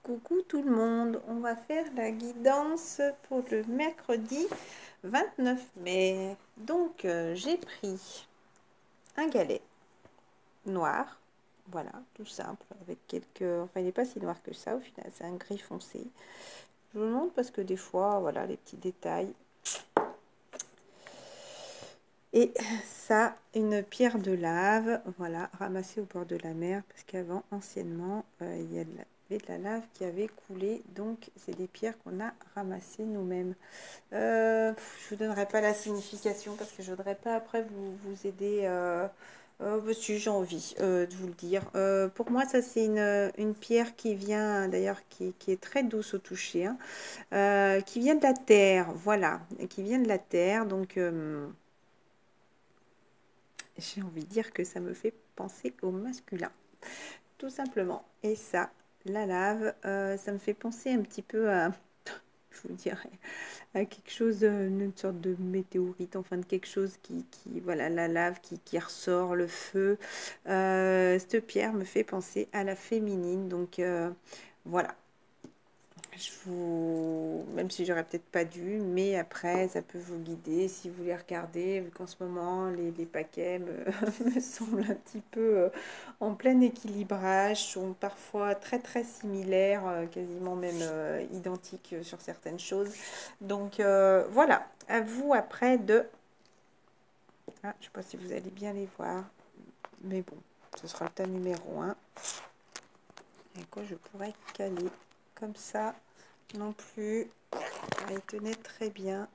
Coucou tout le monde, on va faire la guidance pour le mercredi 29 mai. Donc j'ai pris un galet noir, voilà, tout simple, avec quelques... Enfin il n'est pas si noir que ça au final, c'est un gris foncé. Je vous le montre parce que des fois, voilà, les petits détails. Et ça, une pierre de lave, voilà, ramassée au bord de la mer, parce qu'avant, anciennement, il y avait de la lave qui avait coulé, donc c'est des pierres qu'on a ramassées nous-mêmes. Je vous donnerai pas la signification, parce que je voudrais pas après vous aider, si j'ai envie de vous le dire. Pour moi, ça c'est une pierre qui vient, d'ailleurs, qui est très douce au toucher, hein, qui vient de la terre, voilà, qui vient de la terre, donc... j'ai envie de dire que ça me fait penser au masculin, tout simplement. Et ça, la lave, ça me fait penser un petit peu à, je vous dirais, à quelque chose, une sorte de météorite, enfin de quelque chose voilà, la lave qui ressort, le feu. Cette pierre me fait penser à la féminine, donc voilà. Même si j'aurais peut-être pas dû, mais après ça peut vous guider si vous voulez regarder, vu qu'en ce moment les paquets me semblent un petit peu en plein équilibrage, sont parfois très très similaires, quasiment même identiques sur certaines choses. Donc voilà, à vous après de... Ah, je sais pas si vous allez bien les voir, mais bon, ce sera le tas numéro 1. Et quoi je pourrais caler comme ça non plus. Il tenait très bien.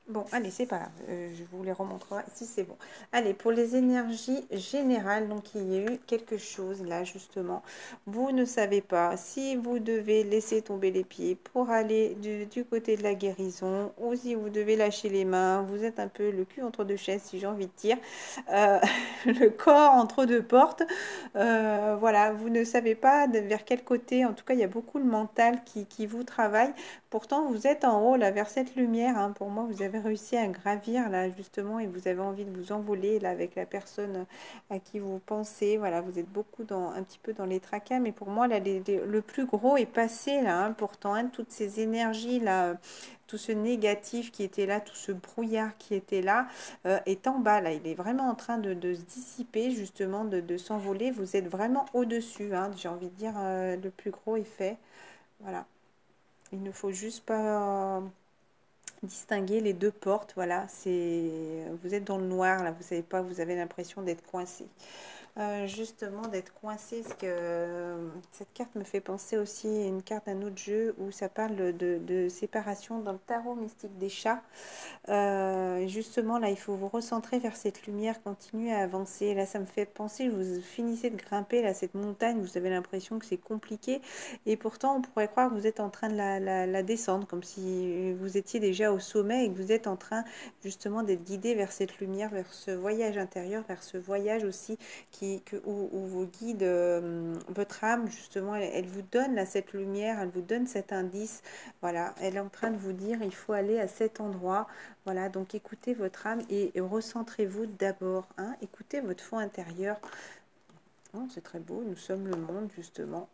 Bon, allez, c'est pas grave. Je vous les remontrerai si c'est bon. Allez, pour les énergies générales, donc il y a eu quelque chose là, justement. Vous ne savez pas si vous devez laisser tomber les pieds pour aller du côté de la guérison ou si vous devez lâcher les mains. Vous êtes un peu le cul entre deux chaises, si j'ai envie de dire. Le corps entre deux portes. Voilà, vous ne savez pas vers quel côté. En tout cas, il y a beaucoup le mental qui vous travaille. Pourtant, vous êtes en haut, là, vers cette lumière. Hein. Pour moi, vous avez réussi à gravir, là, justement, et vous avez envie de vous envoler, là, avec la personne à qui vous pensez. Voilà, vous êtes beaucoup un petit peu dans les tracas. Mais pour moi, là, le plus gros est passé, là, hein, pourtant, hein, toutes ces énergies, là, tout ce négatif qui était là, tout ce brouillard qui était là, est en bas, là. Il est vraiment en train de se dissiper, justement, de s'envoler. Vous êtes vraiment au-dessus, hein, j'ai envie de dire, le plus gros est fait. Voilà. Il ne faut juste pas distinguer les deux portes. Voilà, vous êtes dans le noir, là, vous savez pas, vous avez l'impression d'être coincé. Justement d'être coincé, parce que cette carte me fait penser aussi à une carte d'un autre jeu où ça parle de séparation dans le tarot mystique des chats. Justement là il faut vous recentrer vers cette lumière, continuer à avancer. Là ça me fait penser, vous finissez de grimper là cette montagne, vous avez l'impression que c'est compliqué et pourtant on pourrait croire que vous êtes en train de la descendre, comme si vous étiez déjà au sommet et que vous êtes en train justement d'être guidé vers cette lumière, vers ce voyage intérieur, vers ce voyage aussi où vous guide votre âme. Justement elle vous donne là cette lumière, elle vous donne cet indice. Voilà, elle est en train de vous dire il faut aller à cet endroit. Voilà, donc écoutez votre âme et recentrez-vous d'abord, hein, écoutez votre fond intérieur. Oh, c'est très beau, nous sommes le monde justement.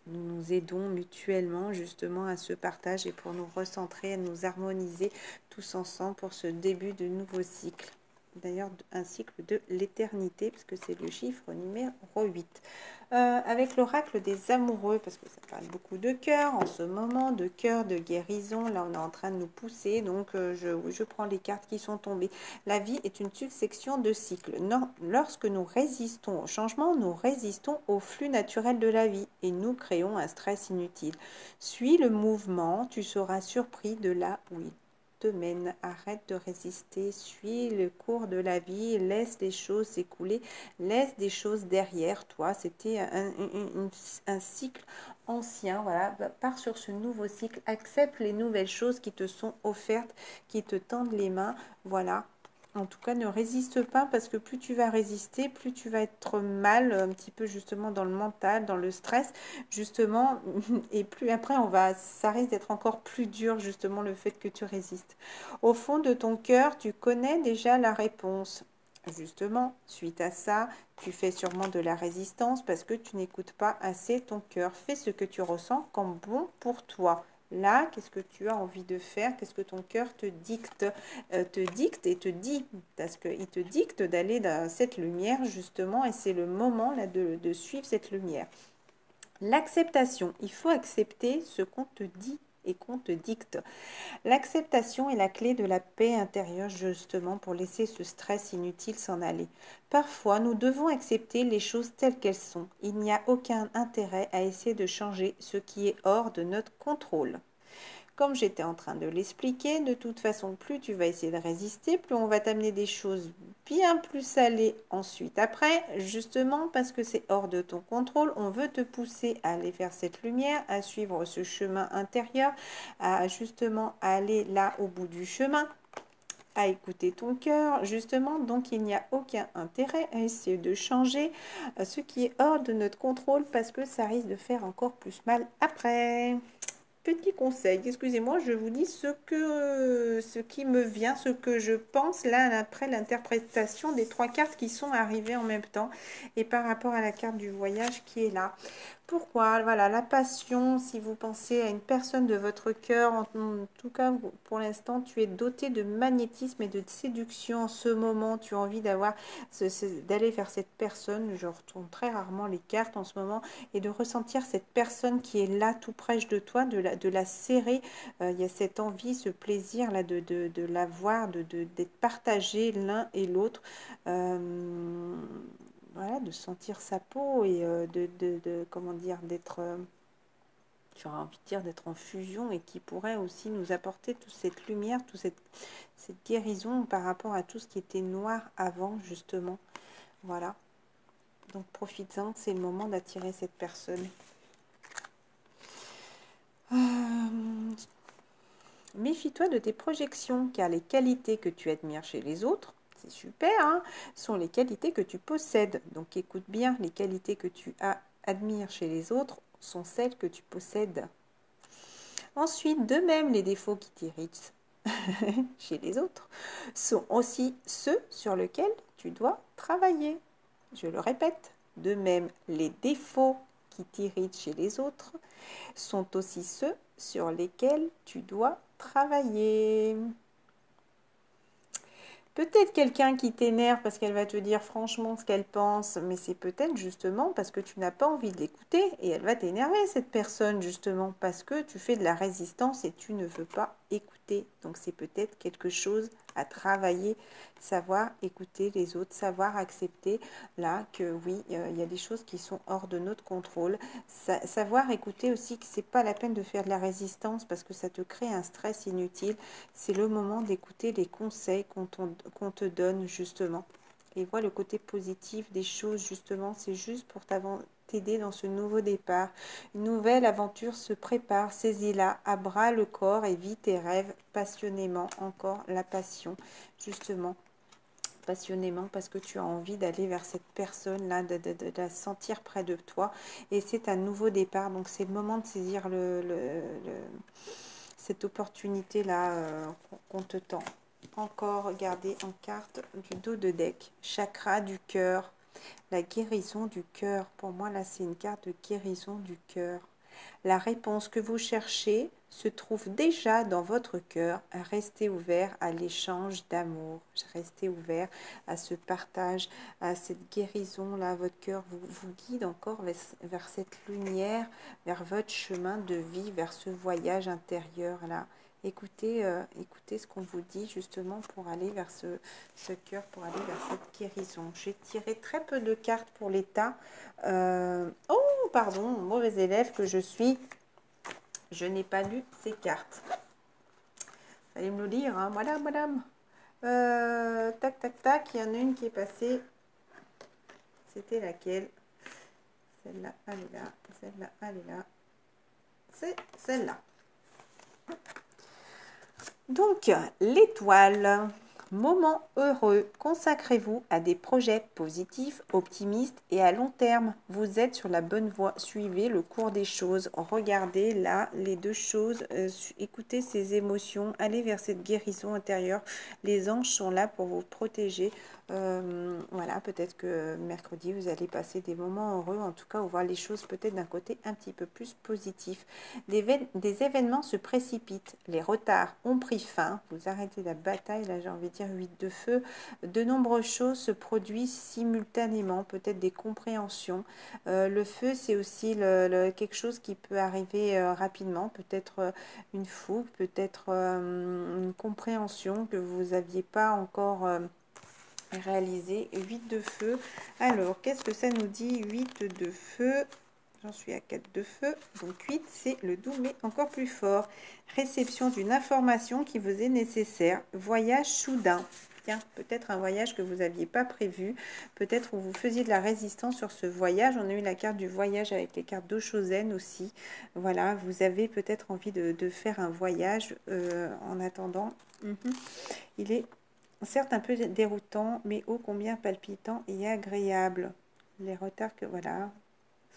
Nous nous aidons mutuellement justement à ce partage et pour nous recentrer, à nous harmoniser tous ensemble pour ce début de nouveau cycle. D'ailleurs, un cycle de l'éternité, parce que c'est le chiffre numéro 8. Avec l'oracle des amoureux, parce que ça parle beaucoup de cœur en ce moment, de cœur, de guérison. Là, on est en train de nous pousser, donc je prends les cartes qui sont tombées. La vie est une succession de cycles. Lorsque nous résistons au changement, nous résistons au flux naturel de la vie et nous créons un stress inutile. Suis le mouvement, tu seras surpris de là où il te mène. Arrête de résister, suis le cours de la vie, laisse les choses s'écouler, laisse des choses derrière toi. C'était un cycle ancien, voilà, pars sur ce nouveau cycle, accepte les nouvelles choses qui te sont offertes, qui te tendent les mains, voilà. En tout cas, ne résiste pas parce que plus tu vas résister, plus tu vas être mal, un petit peu justement dans le mental, dans le stress, justement. Et plus après, ça risque d'être encore plus dur, justement, le fait que tu résistes. Au fond de ton cœur, tu connais déjà la réponse. justement, suite à ça, tu fais sûrement de la résistance parce que tu n'écoutes pas assez ton cœur. Fais ce que tu ressens comme bon pour toi. Là, qu'est-ce que tu as envie de faire? Qu'est-ce que ton cœur te dicte et te dit? Parce qu'il te dicte d'aller dans cette lumière, justement, et c'est le moment là de suivre cette lumière. L'acceptation, il faut accepter ce qu'on te dit et qu'on te dicte. L'acceptation est la clé de la paix intérieure, justement, pour laisser ce stress inutile s'en aller. Parfois, nous devons accepter les choses telles qu'elles sont. Il n'y a aucun intérêt à essayer de changer ce qui est hors de notre contrôle. Comme j'étais en train de l'expliquer, de toute façon, plus tu vas essayer de résister, plus on va t'amener des choses bien plus salées ensuite. Après, justement, parce que c'est hors de ton contrôle, on veut te pousser à aller vers cette lumière, à suivre ce chemin intérieur, à justement aller là au bout du chemin, à écouter ton cœur, justement. Donc, il n'y a aucun intérêt à essayer de changer ce qui est hors de notre contrôle parce que ça risque de faire encore plus mal après. Petit conseil, excusez-moi, je vous dis ce qui me vient, ce que je pense là après l'interprétation des 3 cartes qui sont arrivées en même temps et par rapport à la carte du voyage qui est là. Pourquoi? Voilà, la passion, si vous pensez à une personne de votre cœur, en tout cas, pour l'instant, tu es doté de magnétisme et de séduction en ce moment. Tu as envie d'aller vers cette personne. Je retourne très rarement les cartes en ce moment et de ressentir cette personne qui est là tout près de toi, de la serrer. Il y a cette envie, ce plaisir là de la voir, d'être partagé l'un et l'autre. Voilà, de sentir sa peau et comment dire, d'être, j'aurais envie de dire, d'être en fusion et qui pourrait aussi nous apporter toute cette lumière, toute cette guérison par rapport à tout ce qui était noir avant, justement. Voilà. Donc, profites-en, c'est le moment d'attirer cette personne. Méfie-toi de tes projections, car les qualités que tu admires chez les autres, c'est super, hein, sont les qualités que tu possèdes. Donc écoute bien, les qualités que tu admires chez les autres sont celles que tu possèdes. Ensuite, de même, les défauts qui t'irritent chez les autres sont aussi ceux sur lesquels tu dois travailler. Je le répète, de même, les défauts qui t'irritent chez les autres sont aussi ceux sur lesquels tu dois travailler. Peut-être quelqu'un qui t'énerve parce qu'elle va te dire franchement ce qu'elle pense, mais c'est peut-être justement parce que tu n'as pas envie de l'écouter et elle va t'énerver cette personne justement parce que tu fais de la résistance et tu ne veux pas écouter. Donc c'est peut-être quelque chose à travailler, savoir écouter les autres, savoir accepter là que oui, il y a des choses qui sont hors de notre contrôle. Savoir écouter aussi que c'est pas la peine de faire de la résistance parce que ça te crée un stress inutile. C'est le moment d'écouter les conseils qu'on te donne justement. Et vois le côté positif des choses justement, c'est juste pour t'aider dans ce nouveau départ. Une nouvelle aventure se prépare, saisis-la à bras le corps et vis tes rêves passionnément. Encore la passion, justement. Passionnément parce que tu as envie d'aller vers cette personne-là, de la sentir près de toi. Et c'est un nouveau départ, donc c'est le moment de saisir cette opportunité-là qu'on te tend. Encore, regardez en carte du dos de deck, chakra du cœur, la guérison du cœur. Pour moi, là, c'est une carte de guérison du cœur. La réponse que vous cherchez se trouve déjà dans votre cœur. Restez ouvert à l'échange d'amour. Restez ouvert à ce partage, à cette guérison-là. Votre cœur vous guide encore vers cette lumière, vers votre chemin de vie, vers ce voyage intérieur-là. Écoutez, écoutez ce qu'on vous dit justement pour aller vers ce cœur, pour aller vers cette guérison. J'ai tiré très peu de cartes pour l'état. Oh, pardon, mauvais élève que je suis. Je n'ai pas lu ces cartes. Vous allez me le lire, hein. Voilà, madame. Tac, tac, tac. Il y en a une qui est passée. C'était laquelle? Celle-là, elle est là. Celle-là, elle est là. C'est celle-là. Donc, l'étoile. Moment heureux. Consacrez-vous à des projets positifs, optimistes et à long terme. Vous êtes sur la bonne voie. Suivez le cours des choses. Regardez là les deux choses. Écoutez ces émotions. Allez vers cette guérison intérieure. Les anges sont là pour vous protéger. Voilà, peut-être que mercredi, vous allez passer des moments heureux, en tout cas, ou voir les choses peut-être d'un côté un petit peu plus positif. Des événements se précipitent, les retards ont pris fin, vous arrêtez la bataille, là j'ai envie de dire 8 de feu, de nombreuses choses se produisent simultanément, peut-être des compréhensions. Le feu, c'est aussi quelque chose qui peut arriver rapidement, peut-être une fougue, peut-être une compréhension que vous n'aviez pas encore réalisé. 8 de feu. Alors, qu'est-ce que ça nous dit? 8 de feu. J'en suis à 4 de feu. Donc 8, c'est le doux, mais encore plus fort. Réception d'une information qui vous est nécessaire. Voyage soudain. Tiens, peut-être un voyage que vous n'aviez pas prévu. Peut-être où vous faisiez de la résistance sur ce voyage. On a eu la carte du voyage avec les cartes d'Oshozen aussi. Voilà, vous avez peut-être envie de faire un voyage en attendant. Il est certes un peu déroutant, mais ô combien palpitant et agréable. Les retards que voilà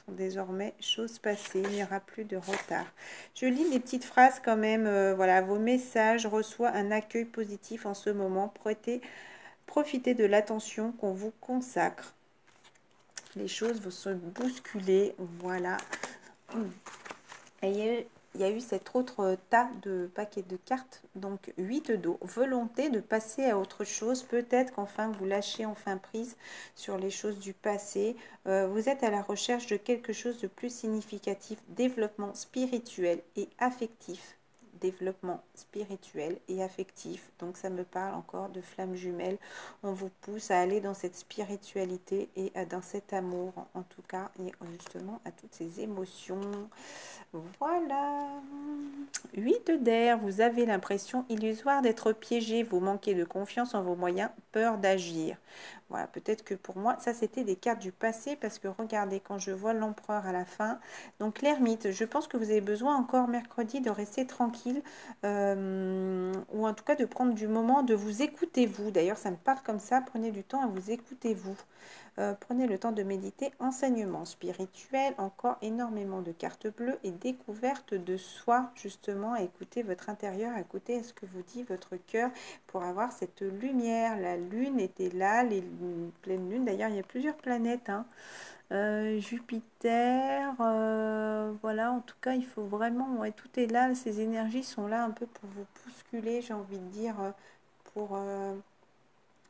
sont désormais chose passée, il n'y aura plus de retard. Je lis les petites phrases quand même, voilà, vos messages reçoivent un accueil positif en ce moment, profitez de l'attention qu'on vous consacre. Les choses vont se bousculer, voilà. Et il y a eu cet autre tas de paquets de cartes, donc 8 d'eau. Volonté de passer à autre chose. Peut-être qu'enfin vous lâchez enfin prise sur les choses du passé. Vous êtes à la recherche de quelque chose de plus significatif. Développement spirituel et affectif. Développement spirituel et affectif. Donc ça me parle encore de flammes jumelles. On vous pousse à aller dans cette spiritualité et dans cet amour, en tout cas, et justement à toutes ces émotions. Voilà. 8 d'air, vous avez l'impression illusoire d'être piégé, vous manquez de confiance en vos moyens, peur d'agir. Voilà, peut-être que pour moi, ça c'était des cartes du passé, parce que regardez, quand je vois l'empereur à la fin, donc l'ermite, je pense que vous avez besoin encore mercredi de rester tranquille, ou en tout cas de prendre du moment, de vous écouter vous. D'ailleurs, ça me parle comme ça, prenez du temps à vous écouter vous. Prenez le temps de méditer, enseignement spirituel, encore énormément de cartes bleues et découverte de soi, justement, à écouter votre intérieur, à écouter ce que vous dit votre cœur pour avoir cette lumière. La lune était là, les pleines lunes, d'ailleurs il y a plusieurs planètes, hein. Jupiter, voilà, en tout cas il faut vraiment, ouais, tout est là, ces énergies sont là un peu pour vous bousculer, j'ai envie de dire, pour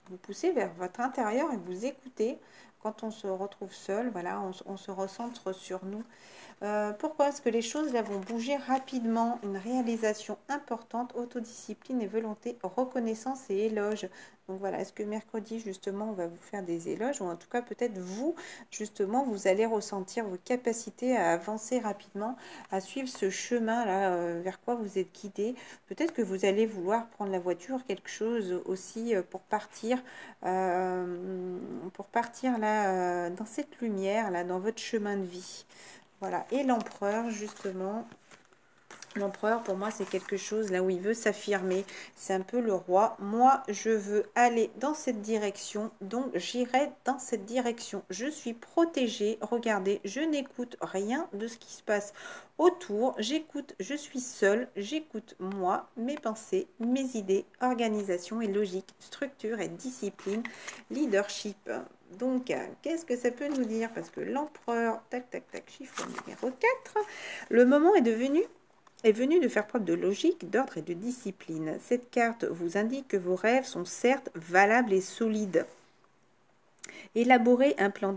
vous pousser vers votre intérieur et vous écouter. Quand on se retrouve seul, voilà, on se recentre sur nous. Pourquoi est-ce que les choses là vont bouger rapidement? Une réalisation importante, autodiscipline et volonté, reconnaissance et éloge. Donc voilà, est-ce que mercredi justement on va vous faire des éloges, ou en tout cas peut-être vous justement vous allez ressentir vos capacités à avancer rapidement, à suivre ce chemin là vers quoi vous êtes guidé. Peut-être que vous allez vouloir prendre la voiture, quelque chose aussi pour partir là dans cette lumière là, dans votre chemin de vie. Voilà, et l'empereur, justement, l'empereur, pour moi, c'est quelque chose là où il veut s'affirmer. C'est un peu le roi. Moi, je veux aller dans cette direction, donc j'irai dans cette direction. Je suis protégée. Regardez, je n'écoute rien de ce qui se passe autour. J'écoute, je suis seule. J'écoute moi, mes pensées, mes idées, organisation et logique, structure et discipline, leadership. Donc, qu'est-ce que ça peut nous dire? Parce que l'empereur, tac, tac, tac, chiffre numéro 4, le moment est venu de faire preuve de logique, d'ordre et de discipline. Cette carte vous indique que vos rêves sont certes valables et solides. Élaborez un plan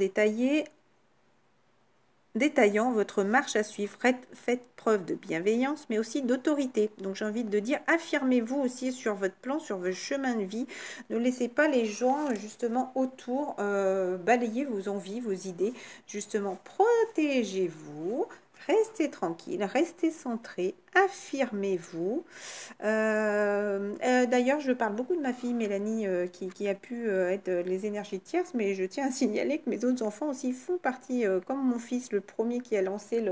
détaillant votre marche à suivre. Faites preuve de bienveillance, mais aussi d'autorité. Donc j'ai envie de dire, affirmez-vous aussi sur votre plan, sur votre chemin de vie. Ne laissez pas les gens justement autour balayer vos envies, vos idées. Justement, protégez-vous. Restez tranquille, restez centré, affirmez-vous. D'ailleurs, je parle beaucoup de ma fille Mélanie qui a pu être les énergies tierces, mais je tiens à signaler que mes autres enfants aussi font partie, comme mon fils, le premier qui a lancé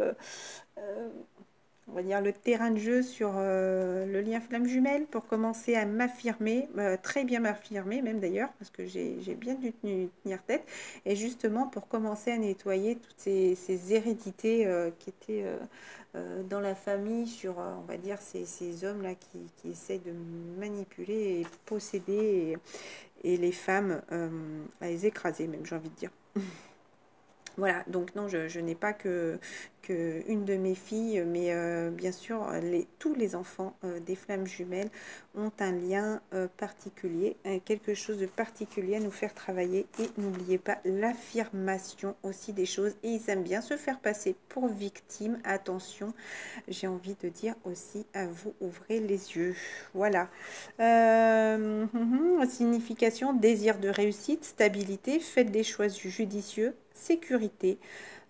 on va dire le terrain de jeu sur le lien flamme jumelle pour commencer à m'affirmer, très bien m'affirmer même d'ailleurs, parce que j'ai bien dû tenir tête, et justement pour commencer à nettoyer toutes ces hérédités qui étaient dans la famille sur, on va dire, ces hommes-là qui essayent de manipuler et posséder et les femmes à les écraser même, j'ai envie de dire. Voilà, donc non, je n'ai pas que une de mes filles, mais bien sûr, tous les enfants des flammes jumelles ont un lien particulier, quelque chose de particulier à nous faire travailler. Et n'oubliez pas l'affirmation aussi des choses. Et ils aiment bien se faire passer pour victimes. Attention, j'ai envie de dire aussi à vous, ouvrez les yeux. Voilà. Signification, désir de réussite, stabilité, faites des choix judicieux, sécurité,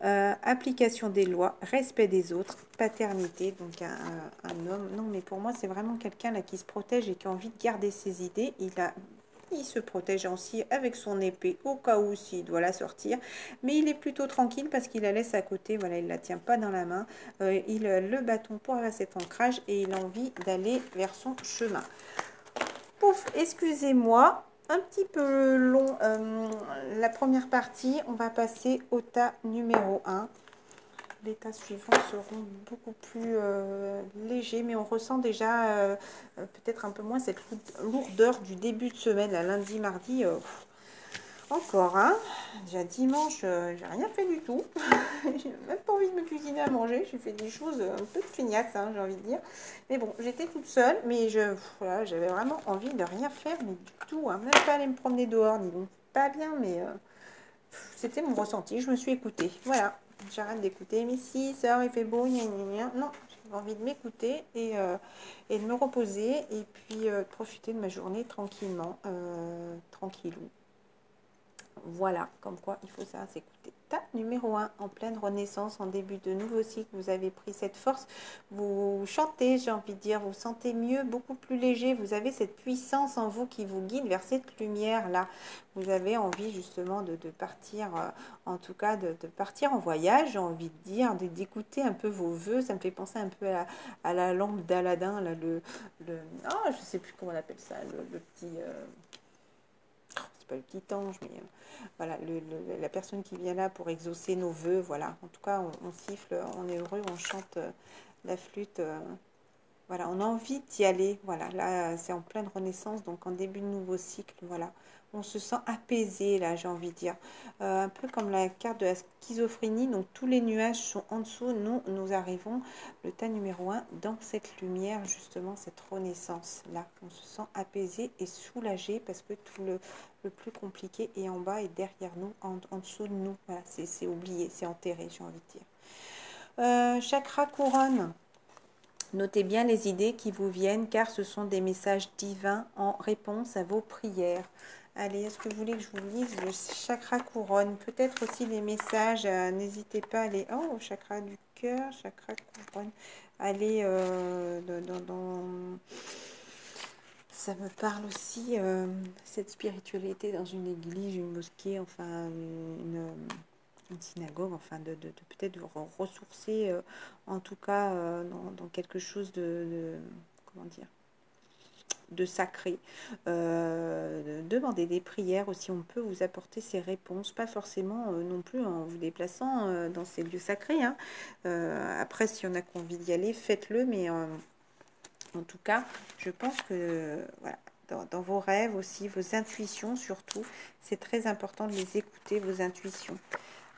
application des lois, respect des autres, paternité, donc un homme. Non, mais pour moi, c'est vraiment quelqu'un là qui se protège et qui a envie de garder ses idées. Il se protège aussi avec son épée au cas où s'il doit la sortir. Mais il est plutôt tranquille parce qu'il la laisse à côté. Voilà, il ne la tient pas dans la main. Il a le bâton pour avoir cet ancrage et il a envie d'aller vers son chemin. Pouf, excusez-moi, un petit peu long la première partie. On va passer au tas numéro 1. Les tas suivants seront beaucoup plus légers, mais on ressent déjà peut-être un peu moins cette lourdeur du début de semaine, là, lundi, mardi. Encore, hein. Déjà dimanche, j'ai rien fait du tout. J'ai même pas envie de me cuisiner à manger. J'ai fait des choses un peu de feignasse, hein, j'ai envie de dire. Mais bon, j'étais toute seule, mais voilà, j'avais vraiment envie de rien faire, mais du tout, hein. Même pas aller me promener dehors, ni bon, pas bien, mais c'était mon ressenti. Je me suis écoutée. Voilà, j'arrête d'écouter. Mais si, ça, il fait beau, gna gna gna. Non, j'ai envie de m'écouter et de me reposer et puis profiter de ma journée tranquillement, tranquillou. Voilà, comme quoi il faut ça s'écouter. Tas numéro 1, en pleine renaissance, en début de nouveau cycle, vous avez pris cette force, vous chantez, j'ai envie de dire, vous sentez mieux, beaucoup plus léger, vous avez cette puissance en vous qui vous guide vers cette lumière-là. Vous avez envie justement de partir, en tout cas de partir en voyage, j'ai envie de dire, d'écouter un peu vos voeux. Ça me fait penser un peu à la lampe d'Aladin, là, oh, je sais plus comment on appelle ça, le petit... c'est pas le petit ange, mais voilà, la personne qui vient là pour exaucer nos vœux, voilà. En tout cas, on siffle, on est heureux, on chante la flûte, voilà, on a envie d'y aller, voilà. Là, c'est en pleine renaissance, donc en début de nouveau cycle, voilà. On se sent apaisé, là, j'ai envie de dire. Un peu comme la carte de la schizophrénie, donc tous les nuages sont en dessous, nous arrivons, le tas numéro 1, dans cette lumière, justement, cette renaissance-là. On se sent apaisé et soulagé parce que tout le plus compliqué est en bas et derrière nous, en dessous de nous. Voilà, c'est oublié, c'est enterré, j'ai envie de dire. Chakra couronne. Notez bien les idées qui vous viennent car ce sont des messages divins en réponse à vos prières. Allez, est-ce que vous voulez que je vous lise le chakra couronne? Peut-être aussi les messages, n'hésitez pas à aller... Oh, chakra du cœur, chakra couronne. Allez, ça me parle aussi, cette spiritualité dans une église, une mosquée, enfin une synagogue, enfin de peut-être vous ressourcer, en tout cas dans quelque chose comment dire, de sacré. Demander des prières aussi, on peut vous apporter ces réponses, pas forcément non plus en vous déplaçant dans ces lieux sacrés, hein. Après, si on a envie d'y aller, faites-le, mais en tout cas, je pense que voilà, dans vos rêves aussi, vos intuitions surtout, c'est très important de les écouter, vos intuitions.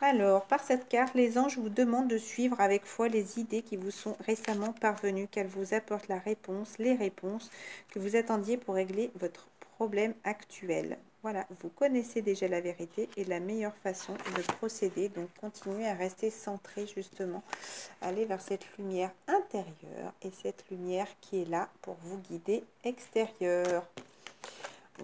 Alors, par cette carte, les anges vous demandent de suivre avec foi les idées qui vous sont récemment parvenues, qu'elles vous apportent la réponse, les réponses que vous attendiez pour régler votre problème actuel. Voilà, vous connaissez déjà la vérité et la meilleure façon de procéder. Donc, continuez à rester centré justement, aller vers cette lumière intérieure et cette lumière qui est là pour vous guider extérieure.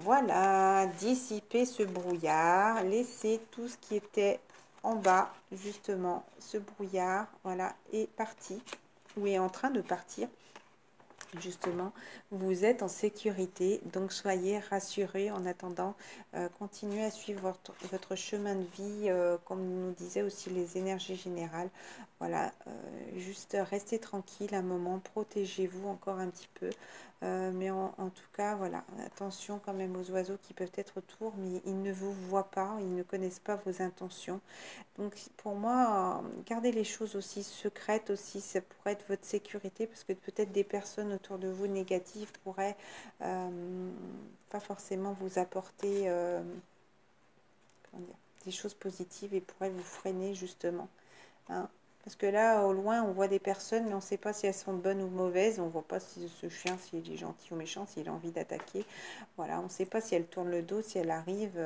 Voilà, dissiper ce brouillard, laisser tout ce qui était en bas, justement, ce brouillard, voilà, est parti, ou est en train de partir. Justement, vous êtes en sécurité, donc soyez rassurés en attendant. Continuez à suivre votre chemin de vie, comme nous disaient aussi les énergies générales. Voilà, juste restez tranquille un moment, protégez-vous encore un petit peu. Mais en tout cas, voilà, attention quand même aux oiseaux qui peuvent être autour, mais ils ne vous voient pas, ils ne connaissent pas vos intentions. Donc pour moi, gardez les choses aussi secrètes aussi, ça pourrait être votre sécurité, parce que peut-être des personnes autour de vous négatives pourraient pas forcément vous apporter comment dire, des choses positives et pourraient vous freiner justement. Hein. Parce que là, au loin, on voit des personnes, mais on ne sait pas si elles sont bonnes ou mauvaises. On ne voit pas si ce chien, s'il est gentil ou méchant, s'il a envie d'attaquer. Voilà, on ne sait pas si elle tourne le dos, si elle arrive.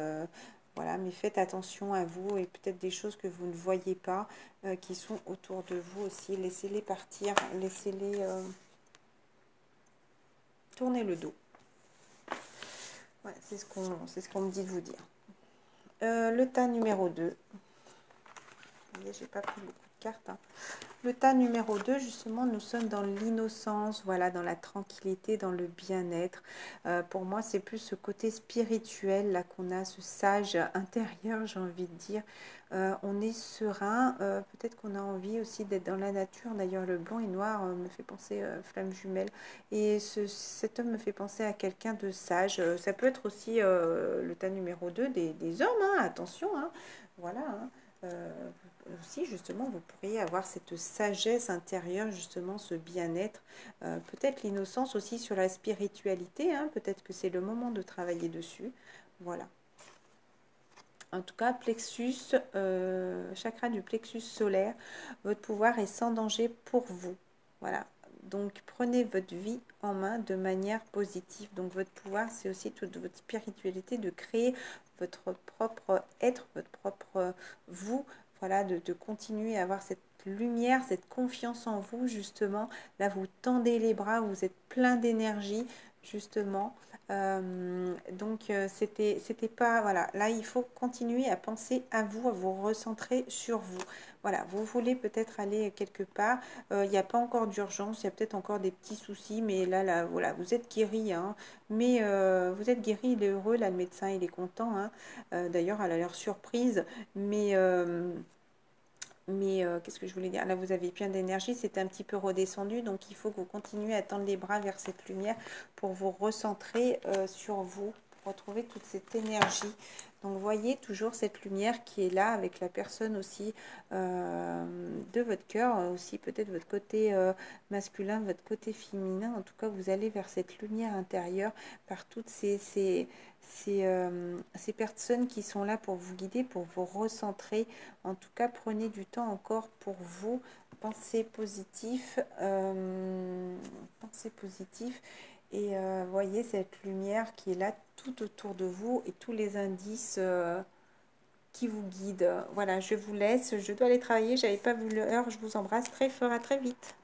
Voilà, mais faites attention à vous et peut-être des choses que vous ne voyez pas qui sont autour de vous aussi. Laissez-les partir, laissez-les tourner le dos. Voilà, c'est ce qu'on me dit de vous dire. Le tas numéro 2. J'ai pas pris beaucoup de cartes. Hein. Le tas numéro 2, justement, nous sommes dans l'innocence, voilà, dans la tranquillité, dans le bien-être. Pour moi, c'est plus ce côté spirituel là qu'on a, ce sage intérieur, j'ai envie de dire. On est serein. Peut-être qu'on a envie aussi d'être dans la nature. D'ailleurs, le blanc et noir me fait penser flamme jumelle. Et cet homme me fait penser à quelqu'un de sage. Ça peut être aussi le tas numéro 2 des hommes. Hein, attention, hein, voilà. Hein. Aussi justement vous pourriez avoir cette sagesse intérieure, justement ce bien-être, peut-être l'innocence aussi sur la spiritualité, hein, peut-être que c'est le moment de travailler dessus, voilà. En tout cas, plexus, chakra du plexus solaire, votre pouvoir est sans danger pour vous, voilà. Donc prenez votre vie en main de manière positive. Donc votre pouvoir, c'est aussi toute votre spiritualité, de créer votre propre être, votre propre vous, voilà, de continuer à avoir cette lumière, cette confiance en vous, justement. Là, vous tendez les bras, vous êtes plein d'énergie, justement. Donc, c'était pas, voilà, là, il faut continuer à penser à vous recentrer sur vous. Voilà, vous voulez peut-être aller quelque part, il n'y a pas encore d'urgence, il y a peut-être encore des petits soucis, mais là, voilà, vous êtes guéri, hein, mais vous êtes guéri, il est heureux, là, le médecin, il est content, hein. D'ailleurs, elle a l'air surprise, mais qu'est-ce que je voulais dire? Là, vous avez plein d'énergie, c'est un petit peu redescendu, donc il faut que vous continuez à tendre les bras vers cette lumière pour vous recentrer sur vous, pour retrouver toute cette énergie. Donc, voyez toujours cette lumière qui est là avec la personne aussi de votre cœur, aussi peut-être votre côté masculin, votre côté féminin. En tout cas, vous allez vers cette lumière intérieure par toutes ces personnes qui sont là pour vous guider, pour vous recentrer. En tout cas, prenez du temps encore pour vous. Pensez positif. Pensez positif. Et voyez cette lumière qui est là tout autour de vous et tous les indices qui vous guident. Voilà, je vous laisse. Je dois aller travailler. J'avais pas vu l'heure. Je vous embrasse très fort. À très vite.